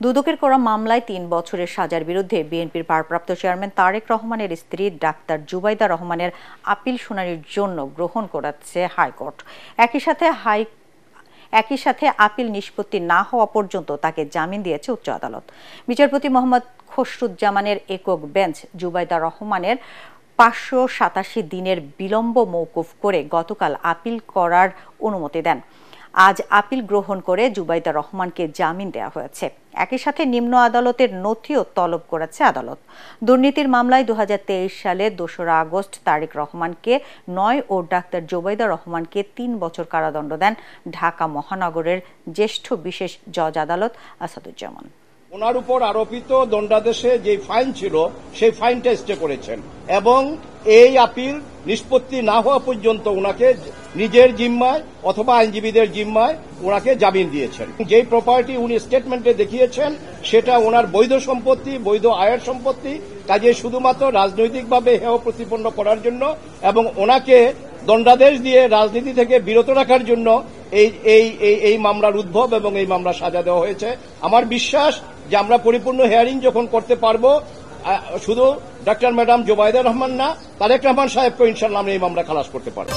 দুদকের করা মামলায় ৩ বছরের সাজার বিরুদ্ধে বিএনপির ভারপ্রাপ্ত চেয়ারম্যান তারেক রহমানের স্ত্রী ডাক্তার জুবাইদা রহমানের আপিল শুনানির জন্য গ্রহণ করেছে হাইকোর্ট। একই সাথে আপিল নিষ্পত্তি না হওয়া পর্যন্ত তাকে জামিন দিয়েছে উচ্চ আদালত। বিচারপতি মোহাম্মদ খসরুজ্জামানের একক বেঞ্চ জুবাইদা রহমানের ৫৮৭ দিনের বিলম্ব মওকুফ করে গতকাল আপিল করার অনুমতি দেন। আজ আপিল গ্রহণ করে জুবাইদা রহমানকে জামিন দেওয়া হয়েছে। একই সাথে নিম্ন আদালতের নথিও তলব করেছে আদালত। দুর্নীতির মামলায় ২০২৩ সালে ২রা আগস্ট তারেক রহমানকে ৯ ও ডাক্তার জুবাইদা রহমানকে ৩ বছর কারাদণ্ড দেন ঢাকা মহানগরের জ্যেষ্ঠ বিশেষ জজ আদালত আসাদুজ্জামান। ওনার উপর আরোপিত দণ্ডাদেশে যে ফাইন ছিল সেই ফাইনটা স্টে করেছেন এবং এই আপিল নিষ্পত্তি না হওয়া পর্যন্ত ওনাকে নিজের জিম্মায় অথবা আইনজীবীদের জিম্মায় ওনাকে জামিন দিয়েছেন। যেই প্রপার্টি উনি স্টেটমেন্টে দেখিয়েছেন সেটা ওনার বৈধ সম্পত্তি, বৈধ আয়ের সম্পত্তি, কাজে শুধুমাত্র রাজনৈতিকভাবে হেয় প্রতিপন্ন করার জন্য এবং ওনাকে দণ্ডাদেশ দিয়ে রাজনীতি থেকে বিরত রাখার জন্য এই মামলার উদ্ভব এবং এই মামলা সাজা দেওয়া হয়েছে। আমার বিশ্বাস যে আমরা পরিপূর্ণ হিয়ারিং যখন করতে পারবো, শুধু ডক্টর ম্যাডাম জুবাইদা রহমান না, তারেক রহমান সাহেবকে ইনশাআল্লাহ আমরা এই মামলা খালাস করতে পারবো।